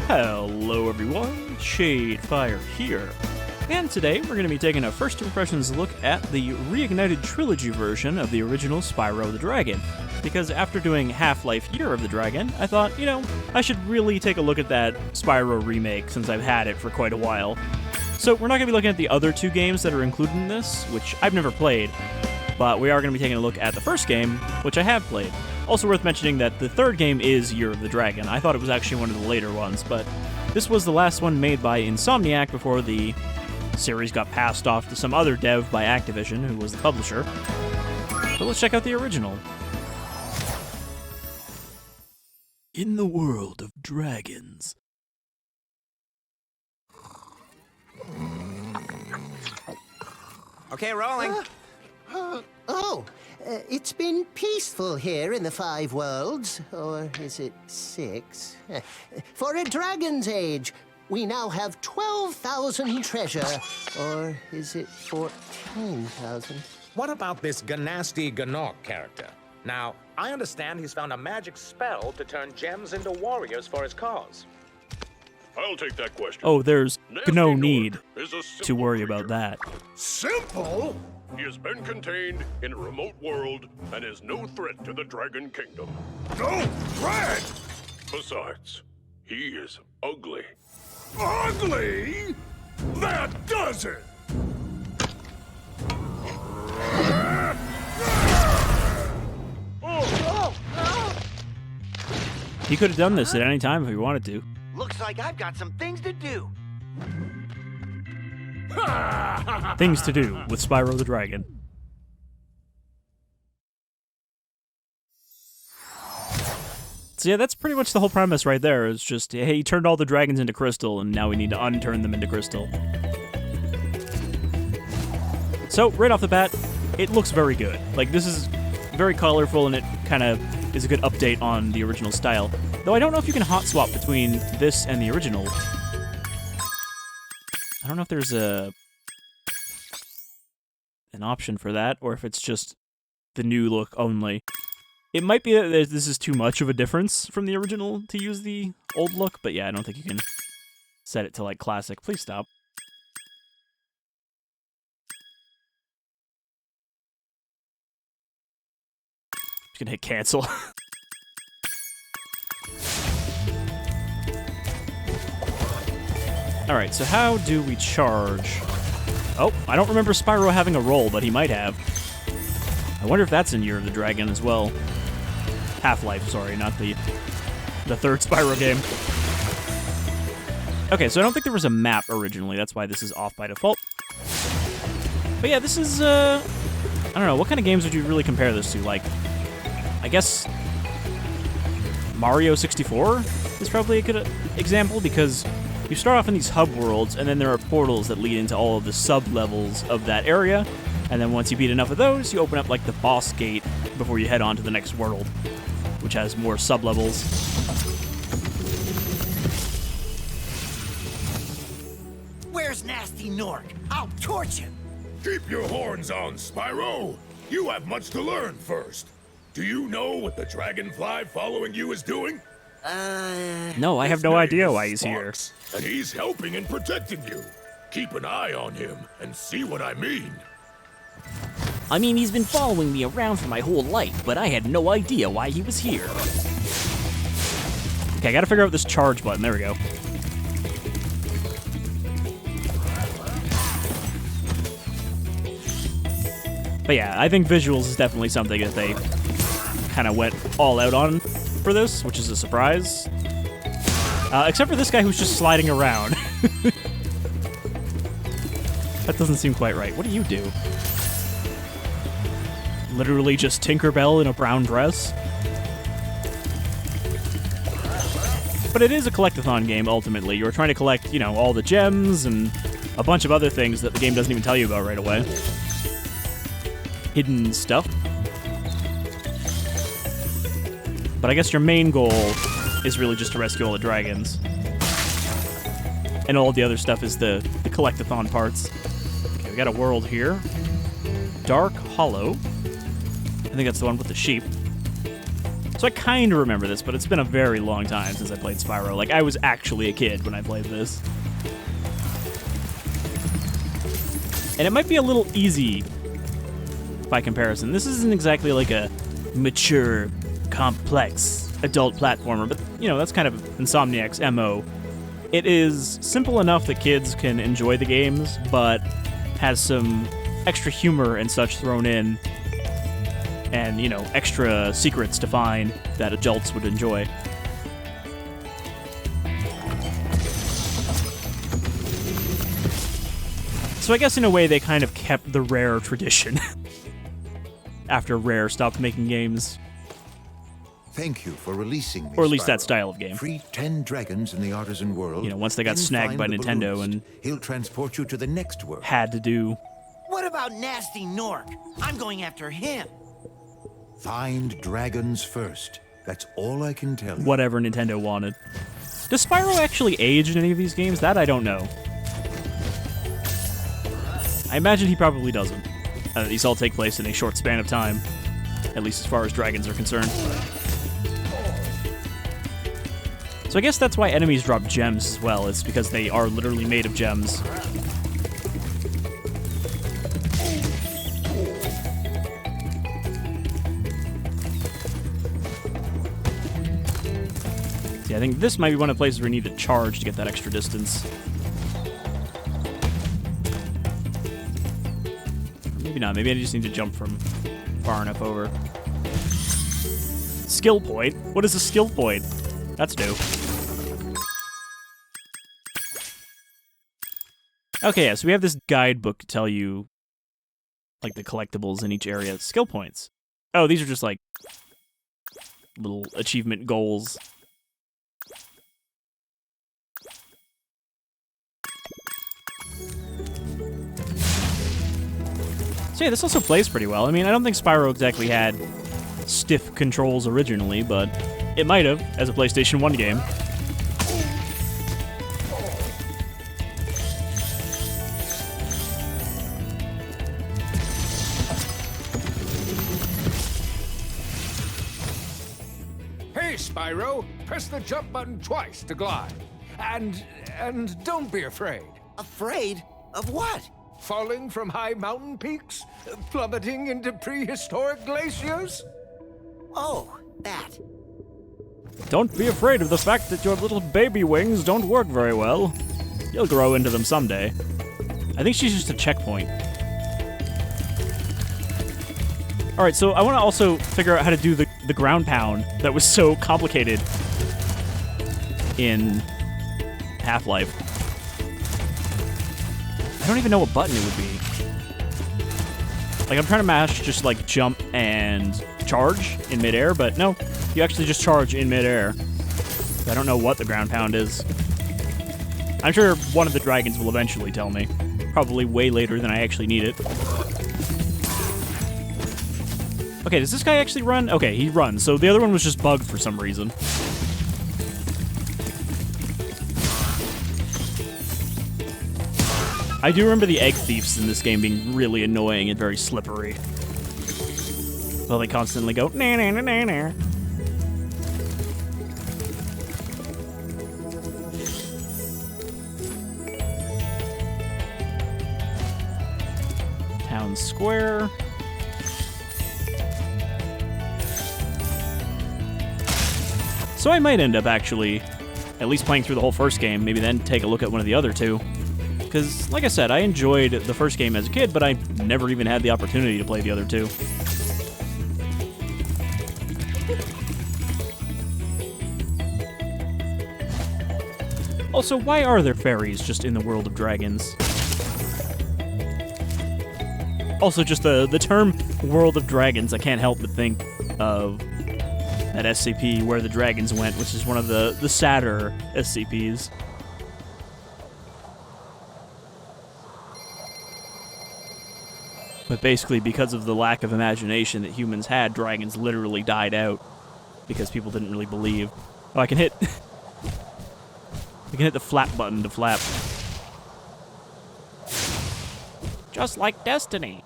Hello everyone, Shadefyre here, and today we're going to be taking a first impressions look at the Reignited Trilogy version of the original Spyro the Dragon, because after doing Half-Life Year of the Dragon, I thought, I should really take a look at that Spyro remake since I've had it for quite a while. So we're not going to be looking at the other two games that are included in this, which I've never played, but we are going to be taking a look at the first game, which I have played. Also worth mentioning that the third game is Year of the Dragon. I thought it was actually one of the later ones, but this was the last one made by Insomniac before the series got passed off to some other dev by Activision, who was the publisher. So let's check out the original. In the world of dragons. Okay, rolling. It's been peaceful here in the Five Worlds, or is it 6? For a dragon's age, we now have 12,000 treasure, or is it 14,000? What about this Gnasty Gnorc character? Now, I understand he's found a magic spell to turn gems into warriors for his cause. I'll take that question. Oh, there's no Gnasty need Gnorc is a to simple worry creature. about that. Simple? He has been contained in a remote world and is no threat to the Dragon Kingdom. No threat? Besides, he is ugly. Ugly? That does it! He could have done this at any time if he wanted to. Looks like I've got some things to do. Things to do with Spyro the Dragon. So yeah, that's pretty much the whole premise right there. It's just, hey, he turned all the dragons into crystal, and now we need to unturn them into crystal. So, right off the bat, it looks very good. Like, this is very colorful, and it kind of is a good update on the original style. Though I don't know if you can hot swap between this and the original. I don't know if there's an option for that, or if it's just the new look only. It might be that this is too much of a difference from the original to use the old look, but yeah, I don't think you can set it to, like, classic. Please stop. Just gonna hit cancel. Alright, so how do we charge? Oh, I don't remember Spyro having a roll, but he might have. I wonder if that's in Year of the Dragon as well. Half-Life, sorry, not the third Spyro game. Okay, so I don't think there was a map originally, that's why this is off by default. But yeah, this is, I don't know, what kind of games would you really compare this to? Like, I guess Mario 64 is probably a good example, because you start off in these hub worlds, and then there are portals that lead into all of the sub-levels of that area, and then once you beat enough of those, you open up, like, the boss gate before you head on to the next world, which has more sub-levels. Where's Gnasty Gnorc? I'll torch him. Keep your horns on, Spyro. You have much to learn first. Do you know what the dragonfly following you is doing? No, I have no idea why he's here. And he's helping and protecting you. Keep an eye on him and see what I mean. I mean, he's been following me around for my whole life, but I had no idea why he was here. Okay, I gotta figure out this charge button. There we go. But yeah, I think visuals is definitely something that they kind of went all out on for this, which is a surprise. Except for this guy who's just sliding around. That doesn't seem quite right. What do you do? Literally just Tinkerbell in a brown dress? But it is a collectathon game, ultimately. You're trying to collect, all the gems and a bunch of other things that the game doesn't even tell you about right away. Hidden stuff. But I guess your main goal is really just to rescue all the dragons. And all the other stuff is the collectathon parts. Okay, we got a world here. Dark Hollow. I think that's the one with the sheep. So So I kind of remember this, but it's been a very long time since I played Spyro. Like, I was actually a kid when I played this. And it might be a little easy by comparison. This isn't exactly like a mature, complex adult platformer, but, you know, that's kind of Insomniac's MO. It is simple enough that kids can enjoy the games, but has some extra humor and such thrown in, and, you know, extra secrets to find that adults would enjoy. So I guess in a way they kind of kept the Rare tradition after Rare stopped making games. Thank you for releasing me, Or at least that Spyro. style of game. Free 10 dragons in the Artisan world. You know, once they got then snagged find by the Nintendo balloonist. and He'll transport you to the next world. had to do What about Gnasty Gnorc? I'm going after him. Find dragons first. That's all I can tell you. whatever Nintendo wanted. Does Spyro actually age in any of these games? That I don't know. I imagine he probably doesn't. These all take place in a short span of time, at least as far as dragons are concerned. So I guess that's why enemies drop gems as well. It's because they are literally made of gems. Yeah, I think this might be one of the places where we need to charge to get that extra distance. Or maybe not. Maybe I just need to jump from far enough over. Skill point? What is a skill point? That's new. Okay, yeah, so we have this guidebook to tell you, like, the collectibles in each area. Skill points. Oh, these are just, like, little achievement goals. So yeah, this also plays pretty well. I mean, I don't think Spyro exactly had stiff controls originally, but it might have as a PlayStation 1 game. Hey, Spyro! Press the jump button twice to glide. And don't be afraid. Afraid? Of what? Falling from high mountain peaks? Plummeting into prehistoric glaciers? Oh, that. Don't be afraid of the fact that your little baby wings don't work very well. You'll grow into them someday. I think she's just a checkpoint. Alright, so I want to also figure out how to do the ground pound that was so complicated in Half-Life. I don't even know what button it would be. Like, I'm trying to mash just, like, jump and charge in midair, but no, you actually just charge in midair. I don't know what the ground pound is. I'm sure one of the dragons will eventually tell me. Probably way later than I actually need it. Okay, does this guy actually run? Okay, he runs, so the other one was just bugged for some reason. I do remember the egg thieves in this game being really annoying and very slippery. Well, they constantly go, nah, nah, nah, nah, nah. Town Square. So I might end up actually at least playing through the whole first game, maybe then take a look at one of the other two. Because, like I said, I enjoyed the first game as a kid, but I never even had the opportunity to play the other two. Also, why are there fairies just in the world of dragons? Also, just the term World of Dragons, I can't help but think of that SCP, Where the Dragons Went, which is one of the sadder SCPs. But basically, because of the lack of imagination that humans had, dragons literally died out because people didn't really believe. Oh, I can hit... I can hit the flap button to flap. Just like Destiny.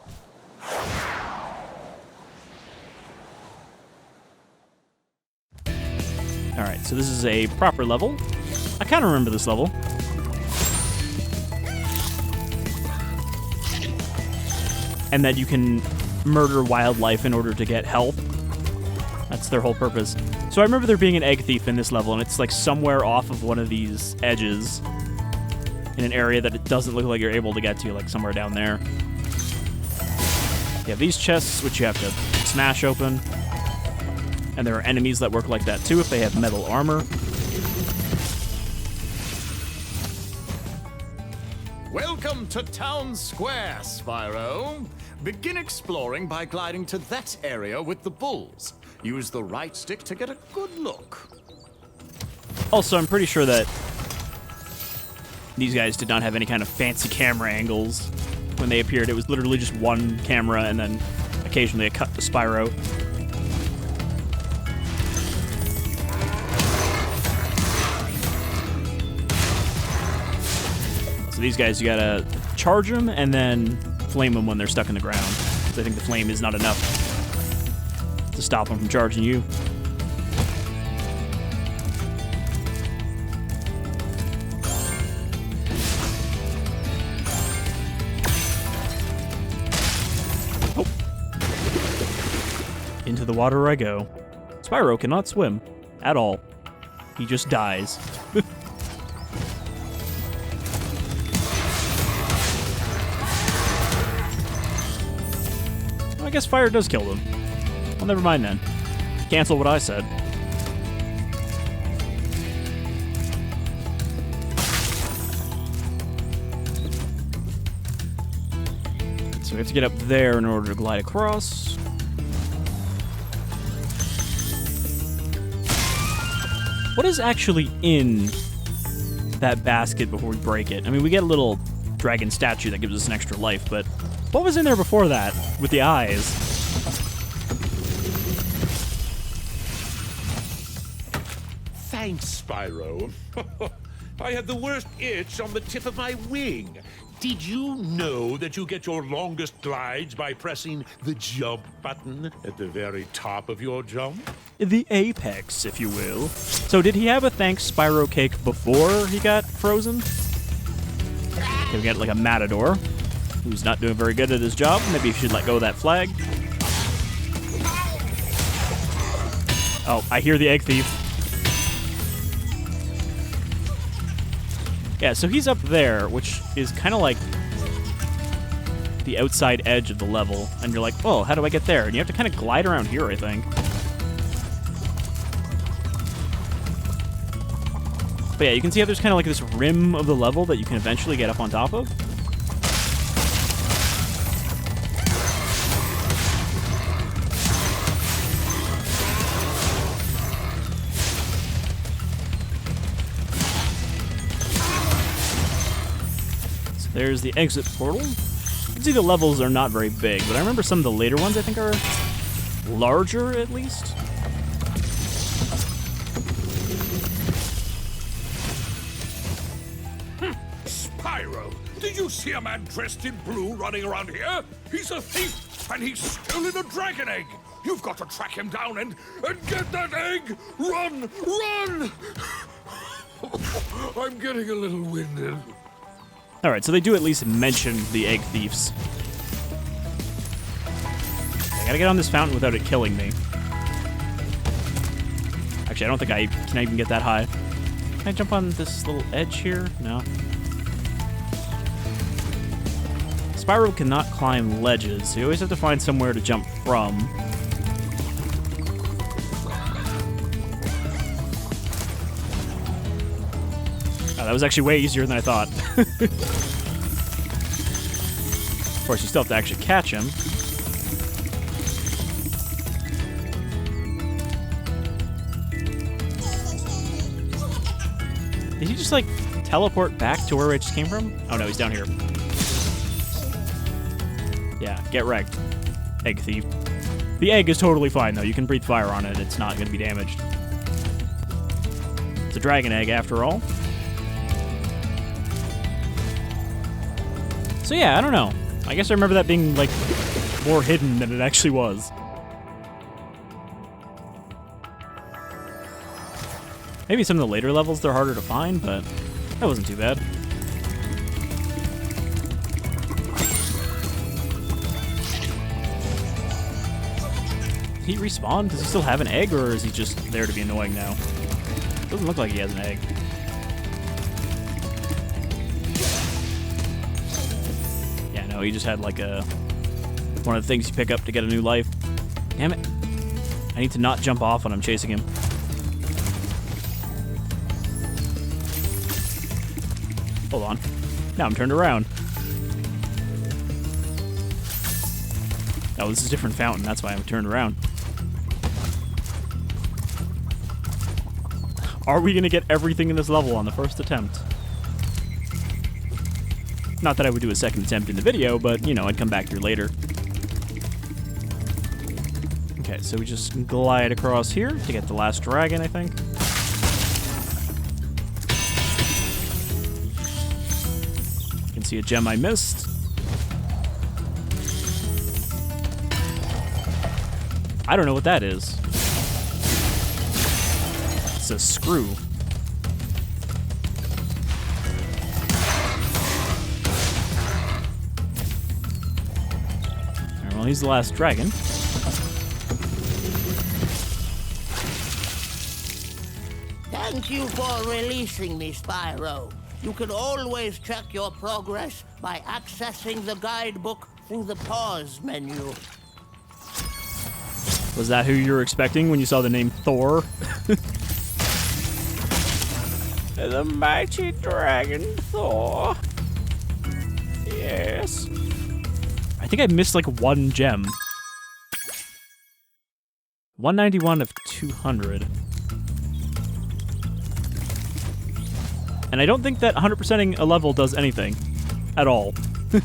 Alright, so this is a proper level. I kind of remember this level. And that you can murder wildlife in order to get health. That's their whole purpose. So I remember there being an egg thief in this level, and it's like somewhere off of one of these edges in an area that it doesn't look like you're able to get to, like somewhere down there. You have these chests, which you have to smash open. And there are enemies that work like that too if they have metal armor. Welcome to Town Square, Spyro. Begin exploring by gliding to that area with the bulls. Use the right stick to get a good look. Also, I'm pretty sure that these guys did not have any kind of fancy camera angles when they appeared. It was literally just one camera and then occasionally a cut to Spyro. So these guys, you gotta charge them and then flame them when they're stuck in the ground. So I think the flame is not enough to stop them from charging you. Oh. Into the water I go. Spyro cannot swim at all. He just dies. I guess fire does kill them. Well, never mind then. Cancel what I said. So we have to get up there in order to glide across. What is actually in that basket before we break it? I mean, we get a little dragon statue that gives us an extra life, but what was in there before that with the eyes? Thanks, Spyro. I had the worst itch on the tip of my wing. Did you know that you get your longest glides by pressing the jump button at the very top of your jump? The apex, if you will. So did he have a thanks Spyro cake before he got frozen? Okay, we got like a matador who's not doing very good at his job. Maybe you should let go of that flag. Oh, I hear the egg thief. Yeah, so he's up there, which is kind of like the outside edge of the level. And you're like, oh, how do I get there? And you have to kind of glide around here, I think. But yeah, you can see how there's kind of like this rim of the level that you can eventually get up on top of. There's the exit portal. You can see the levels are not very big, but I remember some of the later ones I think are larger, at least. Spyro, did you see a man dressed in blue running around here? He's a thief, and he's stolen a dragon egg. You've got to track him down and get that egg! Run! Run! I'm getting a little winded. Alright, so they do at least mention the egg thieves. I gotta get on this fountain without it killing me. Actually, I don't think I can even get that high. Can I jump on this little edge here? No. Spyro cannot climb ledges, so you always have to find somewhere to jump from. Oh, that was actually way easier than I thought. Of course, you still have to actually catch him. Did he just, like, teleport back to where I just came from? Oh, no, he's down here. Yeah, get wrecked. Egg thief. The egg is totally fine, though. You can breathe fire on it. It's not going to be damaged. It's a dragon egg, after all. So yeah, I don't know. I guess I remember that being, like, more hidden than it actually was. Maybe some of the later levels they're harder to find, but that wasn't too bad. Did he respawn? Does he still have an egg, or is he just there to be annoying now? Doesn't look like he has an egg. Yeah, no, he just had like one of the things you pick up to get a new life. Damn it. I need to not jump off when I'm chasing him. Hold on. Now I'm turned around. Oh, this is a different fountain. That's why I'm turned around. Are we going to get everything in this level on the first attempt? Not that I would do a second attempt in the video, but, you know, I'd come back here later. Okay, so we just glide across here to get the last dragon, I think. You can see a gem I missed. I don't know what that is. It's a screw. Alright, well, he's the last dragon. Thank you for releasing me, Spyro. You can always check your progress by accessing the guidebook through the pause menu. Was that who you were expecting when you saw the name Thor? The mighty dragon Thor. Yes. I think I missed like one gem. 191 of 200. And I don't think that 100%ing a level does anything. At all. I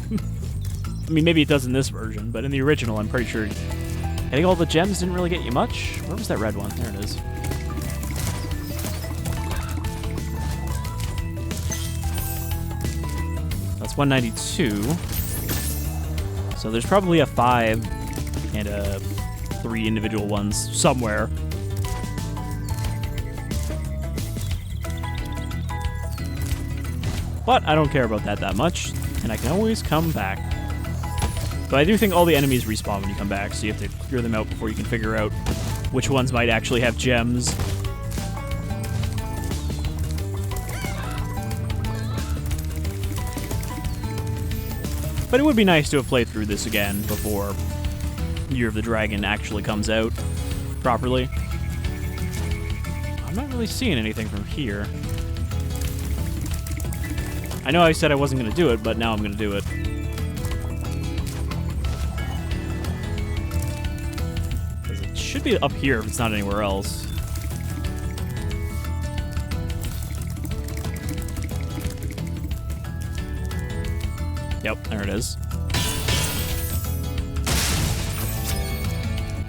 mean, maybe it does in this version, but in the original, I'm pretty sure... I think all the gems didn't really get you much. Where was that red one? There it is. That's 192. So there's probably a 5 and a 3 individual ones somewhere. But I don't care about that much, and I can always come back. But I do think all the enemies respawn when you come back, so you have to clear them out before you can figure out which ones might actually have gems. But it would be nice to have played through this again before Year of the Dragon actually comes out properly. I'm not really seeing anything from here. I know I said I wasn't going to do it, but now I'm going to do it. It should be up here if it's not anywhere else. Yep, there it is.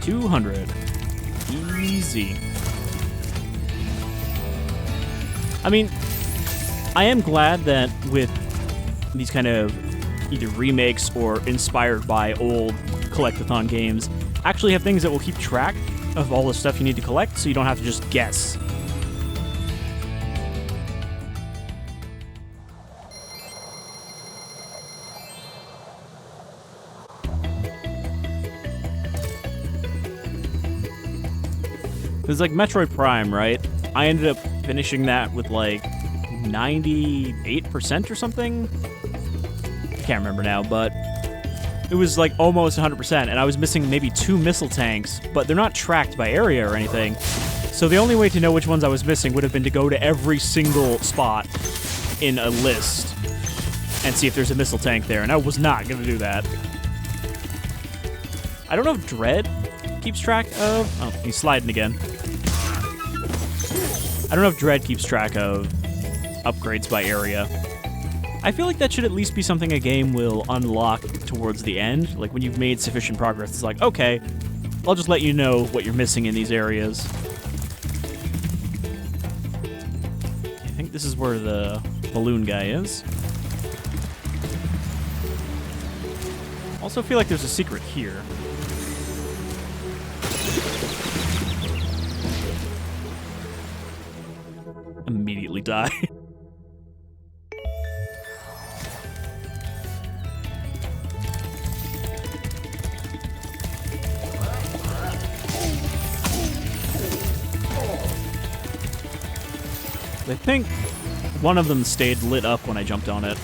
200. Easy. I mean, I am glad that with these kind of either remakes or inspired by old collectathon games, actually have things that will keep track of all the stuff you need to collect, so you don't have to just guess. It's like Metroid Prime, right? I ended up finishing that with like 98% or something? I can't remember now, but it was like almost 100%, and I was missing maybe 2 missile tanks, but they're not tracked by area or anything. So the only way to know which ones I was missing would have been to go to every single spot in a list and see if there's a missile tank there, and I was not going to do that. I don't know if Dread keeps track of... Oh, he's sliding again. I don't know if Dread keeps track of upgrades by area. I feel like that should at least be something a game will unlock towards the end. Like when you've made sufficient progress, it's like, okay, I'll just let you know what you're missing in these areas. I think this is where the balloon guy is. Also feel like there's a secret here. immediately die. I think one of them stayed lit up when I jumped on it.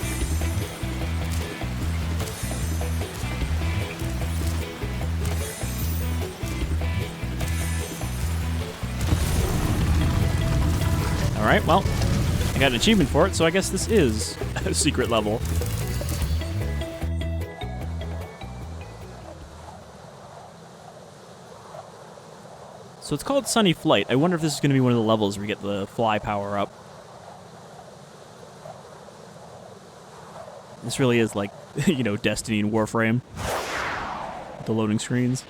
Alright, well, I got an achievement for it, so I guess this is a secret level. So it's called Sunny Flight. I wonder if this is going to be one of the levels where you get the fly power up. This really is like, you know, Destiny and Warframe. The loading screens.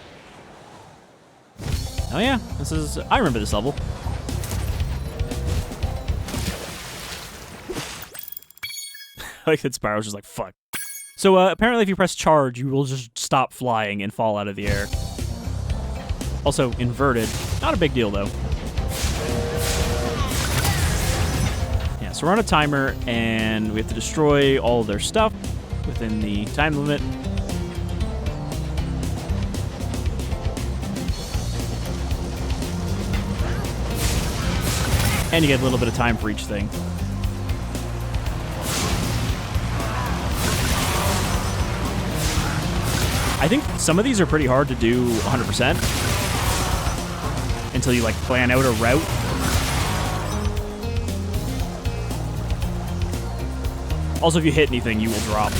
Oh yeah, this is... I remember this level. Like that Spyro's just like, fuck. So apparently if you press charge, you will just stop flying and fall out of the air. Also, inverted. Not a big deal, though. Yeah, so we're on a timer, and we have to destroy all of their stuff within the time limit. And you get a little bit of time for each thing. I think some of these are pretty hard to do 100% until you like plan out a route. Also, if you hit anything, you will drop.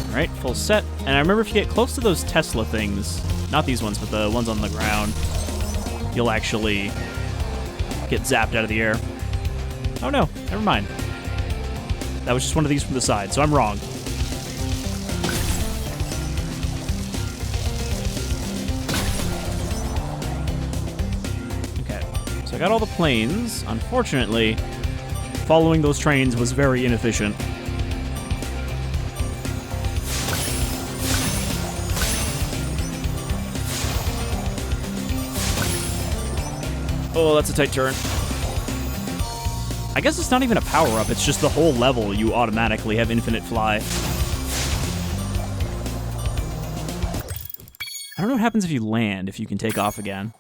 All right, full set. And I remember if you get close to those Tesla things, not these ones, but the ones on the ground, you'll actually get zapped out of the air. Oh no, never mind. That was just one of these from the side, so I'm wrong. So I got all the planes. Unfortunately, following those trains was very inefficient. Oh, that's a tight turn. I guess it's not even a power-up, it's just the whole level you automatically have infinite fly. I don't know what happens if you land, if you can take off again.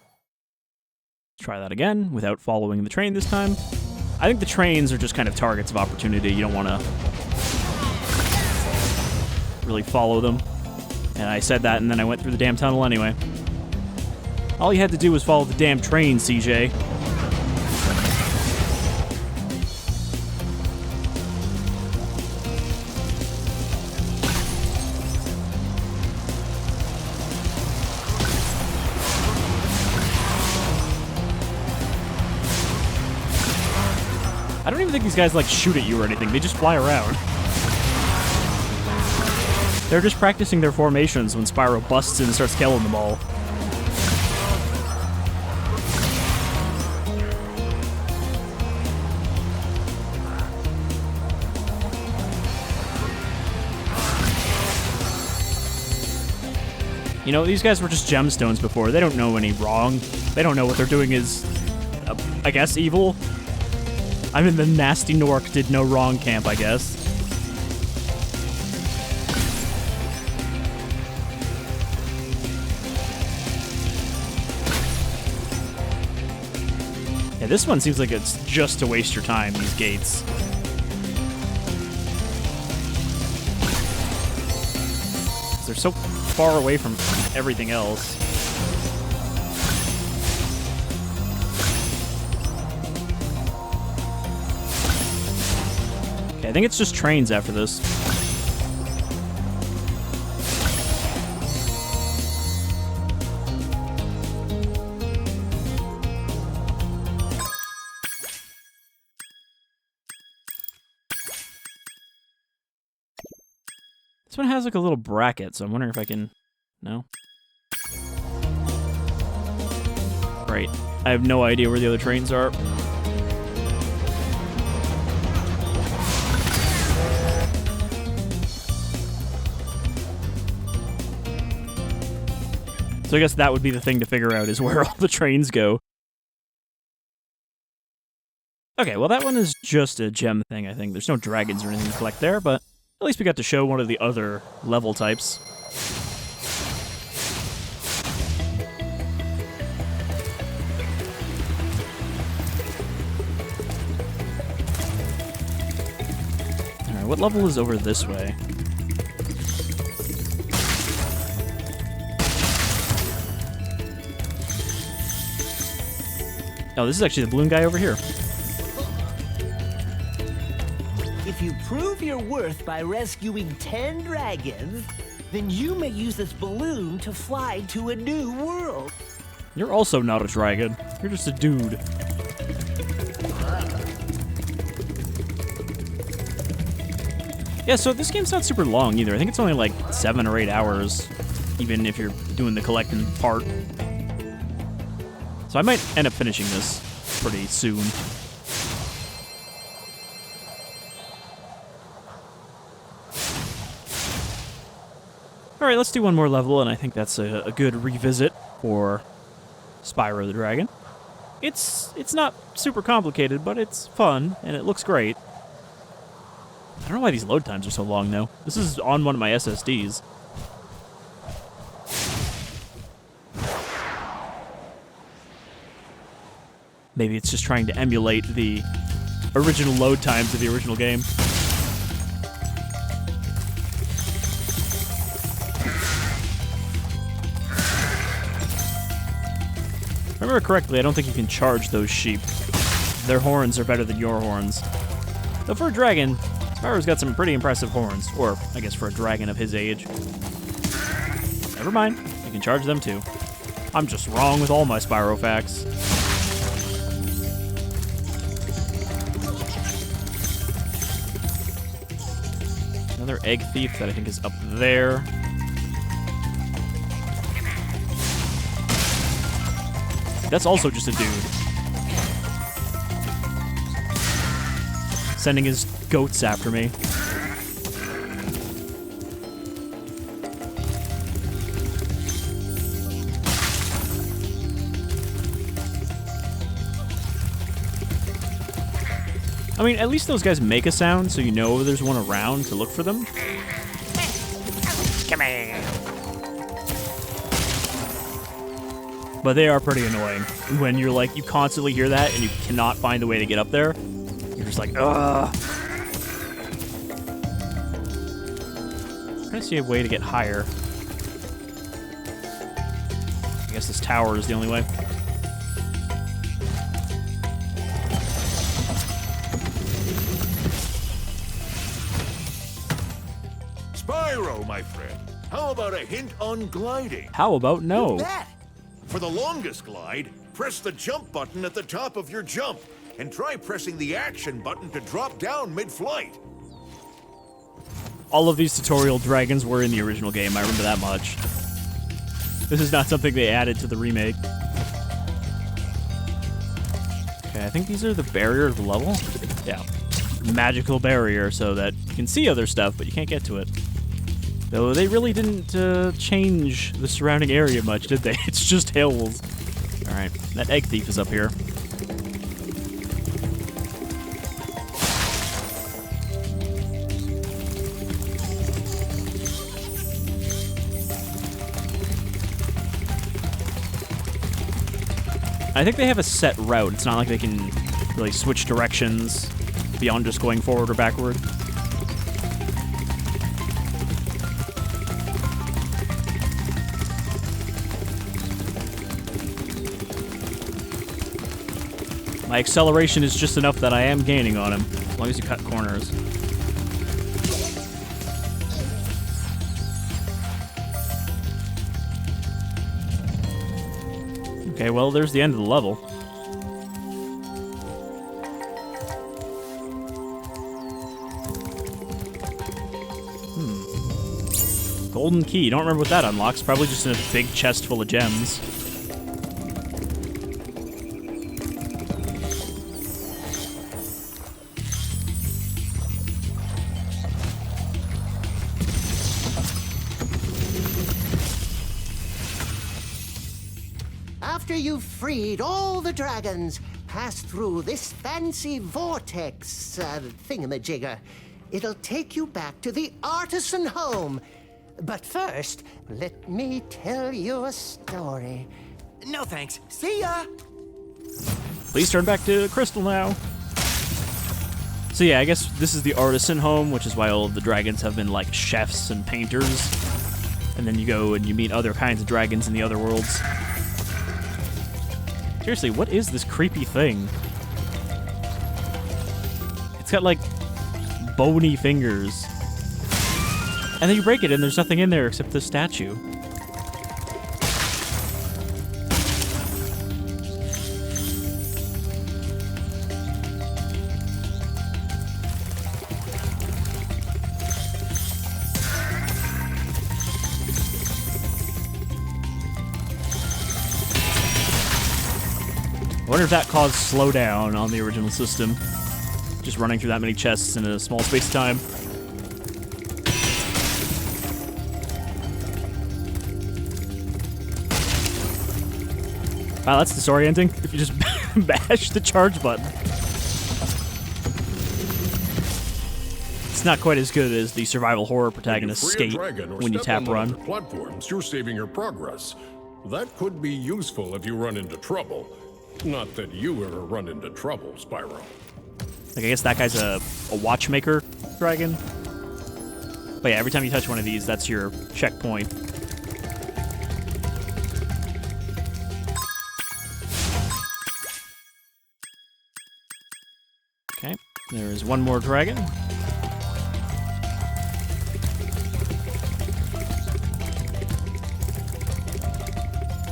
Try that again, without following the train this time. I think the trains are just kind of targets of opportunity. You don't want to really follow them. And I said that, and then I went through the damn tunnel anyway. All you had to do was follow the damn train, CJ. I don't even think these guys, like, shoot at you or anything. They just fly around. They're just practicing their formations when Spyro busts in and starts killing them all. You know, these guys were just gemstones before. They don't know any wrong. They don't know what they're doing is, I guess, evil. I'm in the Gnasty Gnorc did no wrong camp, I guess. Yeah, this one seems like it's just to waste your time, these gates. They're so far away from everything else. I think it's just trains after this. This one has like a little bracket, so I'm wondering if I can... No? Right. I have no idea where the other trains are. So I guess that would be the thing to figure out, is where all the trains go. Okay, well that one is just a gem thing, I think. There's no dragons or anything to collect there, but at least we got to show one of the other level types. Alright, what level is over this way? Oh, this is actually the balloon guy over here. If you prove your worth by rescuing 10 dragons, then you may use this balloon to fly to a new world. You're also not a dragon. You're just a dude. Yeah, so this game's not super long either. I think it's only like 7 or 8 hours, even if you're doing the collecting part. So I might end up finishing this pretty soon. Alright, let's do one more level, and I think that's a good revisit for Spyro the Dragon. It's not super complicated, but it's fun, and it looks great. I don't know why these load times are so long, though. This is on one of my SSDs. Maybe it's just trying to emulate the original load times of the original game. If I remember correctly, I don't think you can charge those sheep. Their horns are better than your horns. Though for a dragon, Spyro's got some pretty impressive horns. Or, I guess for a dragon of his age. Never mind, you can charge them too. I'm just wrong with all my Spyro facts. Another egg thief that I think is up there. That's also just a dude. Sending his goats after me. I mean, at least those guys make a sound, so you know there's one around to look for them. Come here. But they are pretty annoying. When you're like, you constantly hear that and you cannot find a way to get up there. You're just like, ugh. I'm trying to see a way to get higher. I guess this tower is the only way. Spyro, my friend, how about a hint on gliding? How about no? For the longest glide, press the jump button at the top of your jump, and try pressing the action button to drop down mid-flight. All of these tutorial dragons were in the original game, I remember that much. This is not something they added to the remake. Okay, I think these are the barrier of the level. Yeah. Magical barrier so that you can see other stuff, but you can't get to it. Though they really didn't change the surrounding area much, did they? It's just hills. Alright, that egg thief is up here. I think they have a set route. It's not like they can really switch directions beyond just going forward or backward. My acceleration is just enough that I am gaining on him, as long as you cut corners. Okay, well, there's the end of the level. Golden key. Don't remember what that unlocks. Probably just in a big chest full of gems. After you've freed all the dragons, pass through this fancy vortex thingamajigger. It'll take you back to the Artisan Home. But first, let me tell you a story. No thanks. See ya! Please turn back to Crystal now. So yeah, I guess this is the Artisan Home, which is why all of the dragons have been like chefs and painters. And then you go and you meet other kinds of dragons in the other worlds. Seriously, what is this creepy thing? It's got like bony fingers. And then you break it and there's nothing in there except the statue. I wonder if that caused slowdown on the original system. Just running through that many chests in a small space of time. Wow, that's disorienting if you just bash the charge button. It's not quite as good as the survival horror protagonist skate when you tap run. Platforms, you're saving your progress. That could be useful if you run into trouble. Not that you ever run into trouble, Spyro. Like, I guess that guy's a watchmaker dragon. But yeah, every time you touch one of these, that's your checkpoint. Okay, there is one more dragon.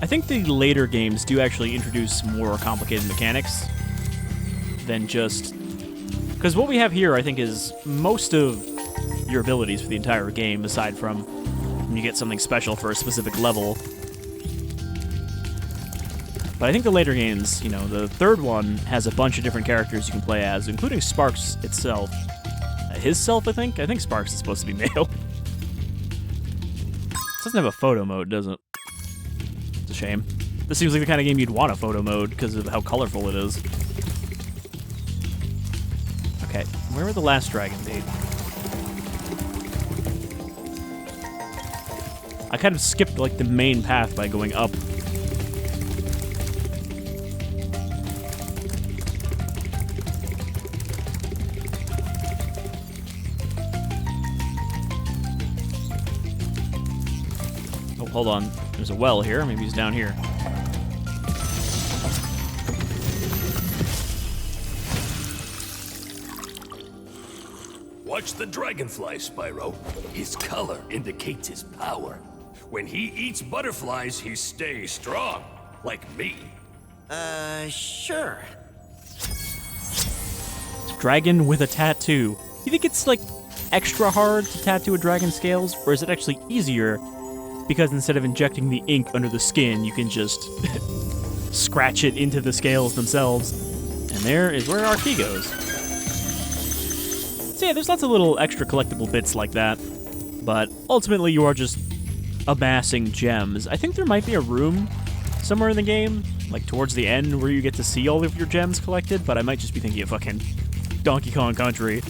I think the later games do actually introduce more complicated mechanics than just... Because what we have here, I think, is most of your abilities for the entire game, aside from when you get something special for a specific level. But I think the later games, you know, the third one has a bunch of different characters you can play as, including Sparks itself. His self, I think? I think Sparks is supposed to be male. It doesn't have a photo mode, does it? It's a shame. This seems like the kind of game you'd want a photo mode because of how colorful it is. Okay, where would the last dragon be? I kind of skipped like the main path by going up. Oh, hold on. There's a well here. Maybe he's down here. Watch the dragonfly, Spyro. His color indicates his power. When he eats butterflies, he stays strong. Like me. Sure. Dragon with a tattoo. You think it's, like, extra hard to tattoo a dragon's scales? Or is it actually easier because instead of injecting the ink under the skin, you can just scratch it into the scales themselves? And there is where our key goes. So yeah, there's lots of little extra collectible bits like that. But ultimately, you are just amassing gems. I think there might be a room somewhere in the game, like towards the end, where you get to see all of your gems collected, but I might just be thinking of fucking Donkey Kong Country.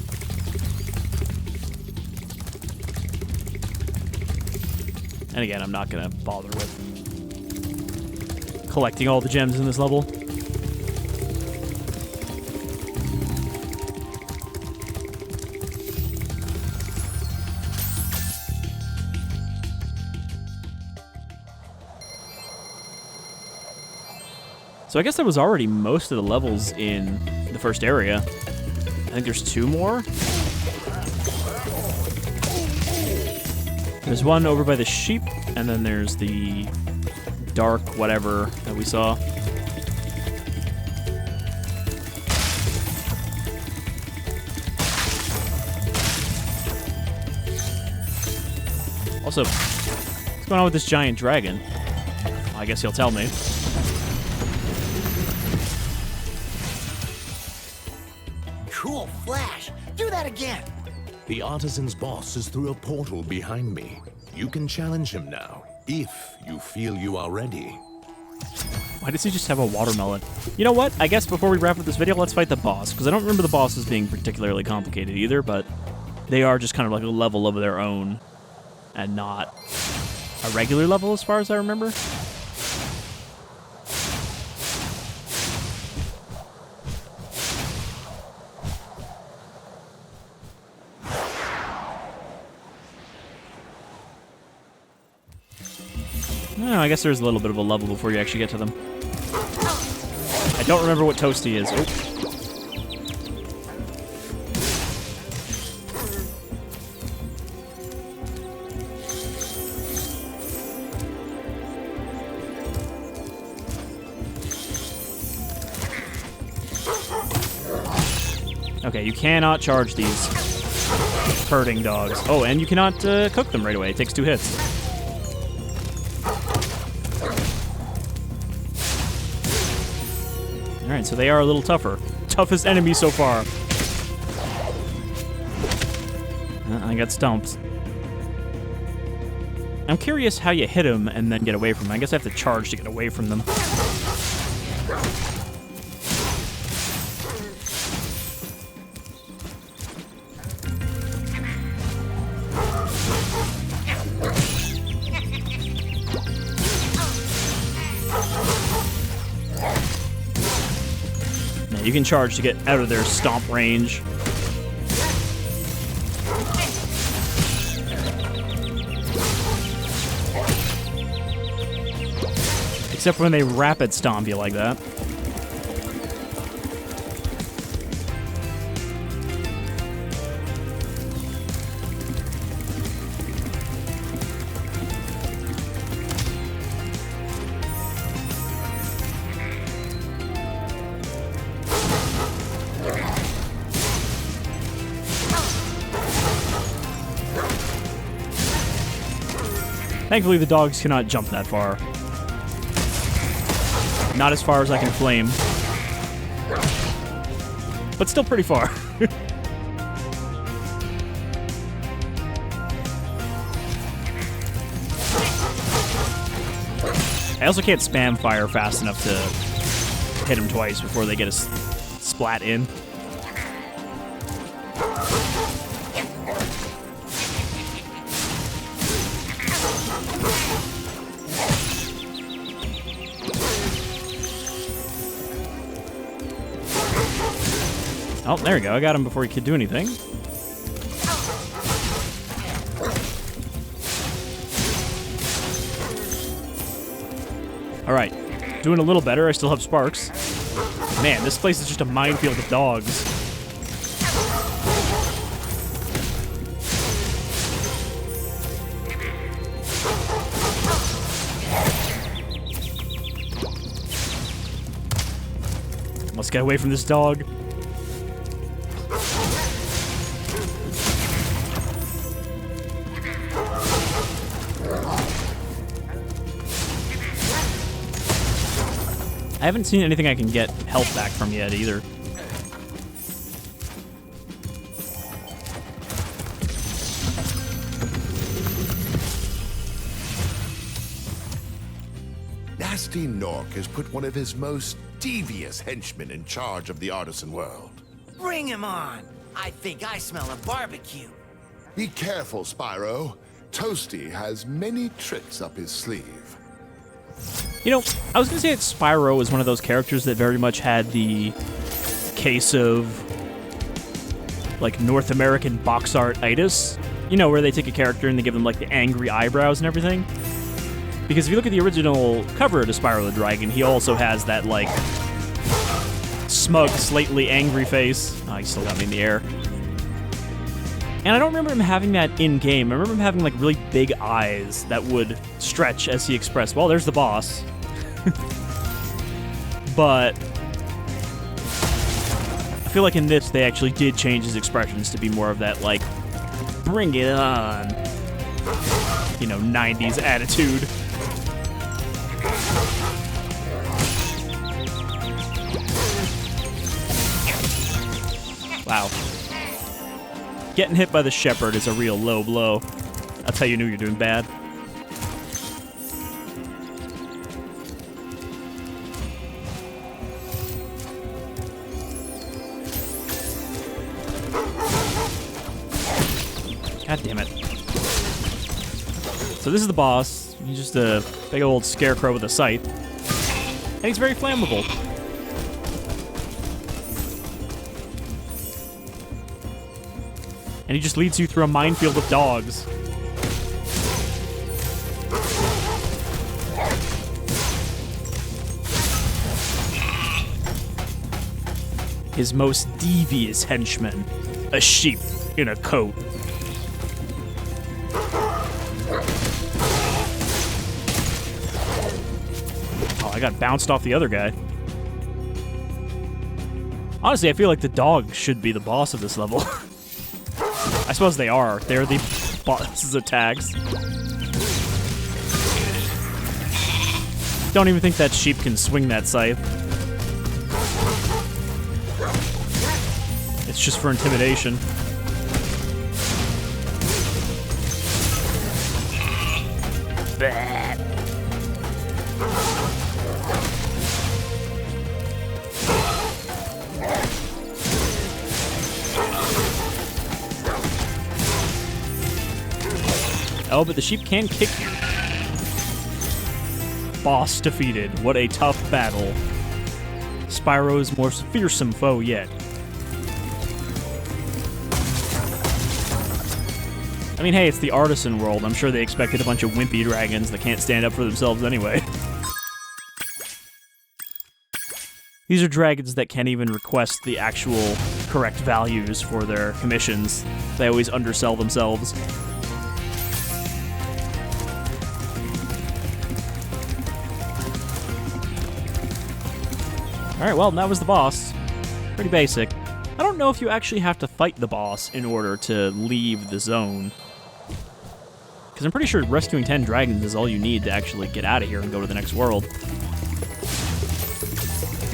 And again, I'm not gonna bother with collecting all the gems in this level. So I guess that was already most of the levels in the first area. I think there's 2 more. There's one over by the sheep, and then there's the dark whatever that we saw. Also, what's going on with this giant dragon? Well, I guess he'll tell me. Cool flash. Do that again. The Artisans Boss is through a portal behind me. You can challenge him now, if you feel you are ready. Why does he just have a watermelon? You know what? I guess before we wrap up this video, let's fight the boss, because I don't remember the bosses being particularly complicated either, but they are just kind of like a level of their own, and not a regular level as far as I remember. No, I guess there's a little bit of a level before you actually get to them. I don't remember what Toasty is. Oh. Okay, you cannot charge these herding dogs. Oh, and you cannot cook them right away. It takes 2 hits. Alright, so they are a little tougher. Toughest enemy so far. I got stumped. I'm curious how you hit him and then get away from him. I guess I have to charge to get away from them. You can charge to get out of their stomp range. Except when they rapid stomp you like that. Thankfully, the dogs cannot jump that far. Not as far as I can flame. But still pretty far. I also can't spam fire fast enough to hit them twice before they get a splat in. Oh, there we go. I got him before he could do anything. Alright. Doing a little better. I still have sparks. Man, this place is just a minefield of dogs. Let's get away from this dog. I haven't seen anything I can get health back from yet either. Gnasty Gnorc has put one of his most devious henchmen in charge of the artisan world. Bring him on. I think I smell a barbecue. Be careful, Spyro. Toasty has many tricks up his sleeve. You know, I was going to say that Spyro is one of those characters that very much had the case of, like, North American box art-itis. You know, where they take a character and they give them, like, the angry eyebrows and everything. Because if you look at the original cover to Spyro the Dragon, he also has that, like, smug, slightly angry face. Oh, he still got me in the air. And I don't remember him having that in-game. I remember him having, like, really big eyes that would stretch as he expressed, well, there's the boss. But I feel like in this, they actually did change his expressions to be more of that, like, bring it on, you know, 90s attitude. Wow. Getting hit by the shepherd is a real low blow. That's how you knew you're doing bad. God damn it. So this is the boss. He's just a big old scarecrow with a scythe. And he's very flammable. And he just leads you through a minefield of dogs. His most devious henchman, a sheep in a coat. Oh, I got bounced off the other guy. Honestly, I feel like the dog should be the boss of this level. I suppose they are. They're the bosses of tags. Don't even think that sheep can swing that scythe. It's just for intimidation. Oh, but the sheep can kick you. Boss defeated. What a tough battle. Spyro's most fearsome foe yet. I mean, hey, it's the Artisan world. I'm sure they expected a bunch of wimpy dragons that can't stand up for themselves anyway. These are dragons that can't even request the actual correct values for their commissions. They always undersell themselves. Alright, well, that was the boss. Pretty basic. I don't know if you actually have to fight the boss in order to leave the zone. Because I'm pretty sure rescuing 10 dragons is all you need to actually get out of here and go to the next world.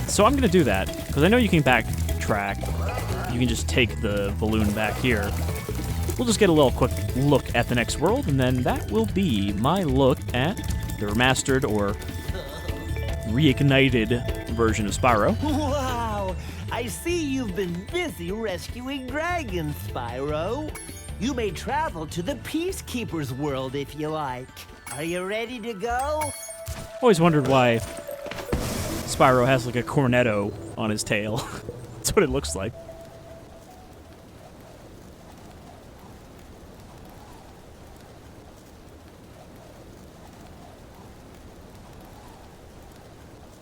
So I'm going to do that, because I know you can backtrack. You can just take the balloon back here. We'll just get a little quick look at the next world, and then that will be my look at the remastered or reignited version of Spyro. Wow! I see you've been busy rescuing dragons, Spyro. You may travel to the Peacekeeper's world if you like. Are you ready to go? Always wondered why Spyro has like a cornetto on his tail. That's what it looks like.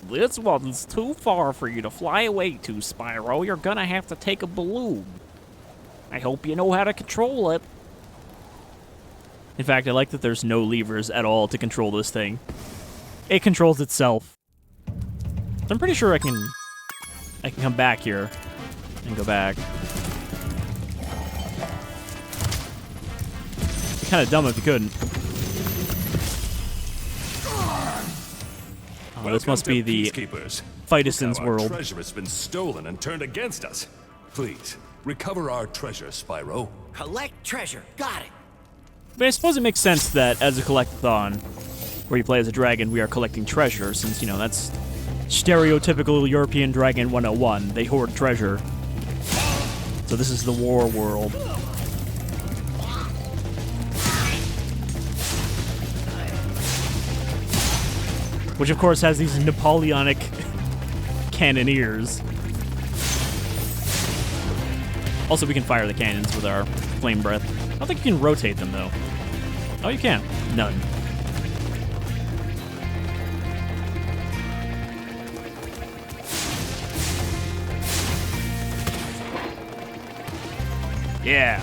This one's too far for you to fly away to, Spyro. You're gonna have to take a balloon. I hope you know how to control it. In fact, I like that there's no levers at all to control this thing. It controls itself. I'm pretty sure I can come back here and go back. It'd be kind of dumb if you couldn't. Oh, this must be the Artisans world. Our treasure has been stolen and turned against us. Please, recover our treasure, Spyro. Collect treasure. Got it. But I suppose it makes sense that as a collectathon, where you play as a dragon, we are collecting treasure, since, you know, that's stereotypical European Dragon 101. They hoard treasure. So this is the war world. Which, of course, has these Napoleonic cannoneers. Also, we can fire the cannons with our flame breath. I don't think you can rotate them, though. Oh, you can. None. Yeah.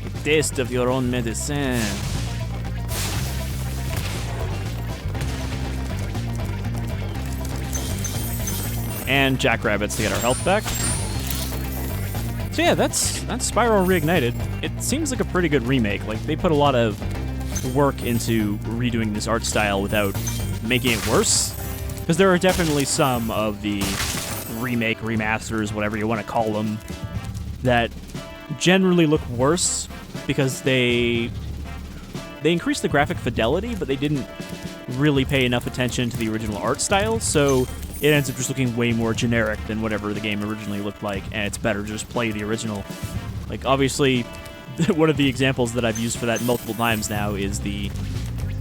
A taste of your own medicine. And jackrabbits to get our health back. So yeah, that's Spyro Reignited. It seems like a pretty good remake. Like, they put a lot of work into redoing this art style without making it worse. Because there are definitely some of the remake, remasters, whatever you want to call them, that generally look worse because they increased the graphic fidelity, but they didn't really pay enough attention to the original art style, so it ends up just looking way more generic than whatever the game originally looked like, and it's better to just play the original. Like, obviously, one of the examples that I've used for that multiple times now is the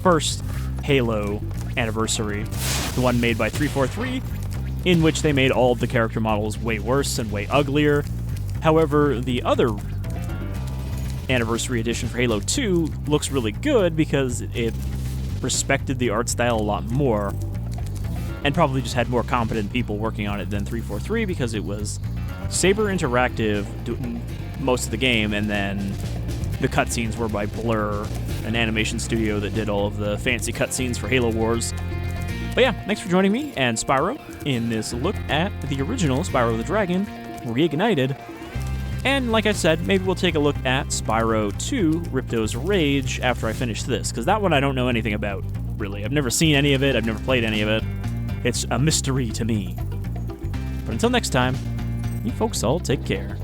first Halo anniversary, the one made by 343, in which they made all of the character models way worse and way uglier. However, the other anniversary edition for Halo 2 looks really good because it respected the art style a lot more, and probably just had more competent people working on it than 343 because it was Saber Interactive doing most of the game, and then the cutscenes were by Blur, an animation studio that did all of the fancy cutscenes for Halo Wars. But yeah, thanks for joining me and Spyro in this look at the original Spyro the Dragon Reignited. And like I said, maybe we'll take a look at Spyro 2 Ripto's Rage after I finish this, because that one I don't know anything about, really. I've never seen any of it, I've never played any of it. It's a mystery to me. But until next time, you folks all take care.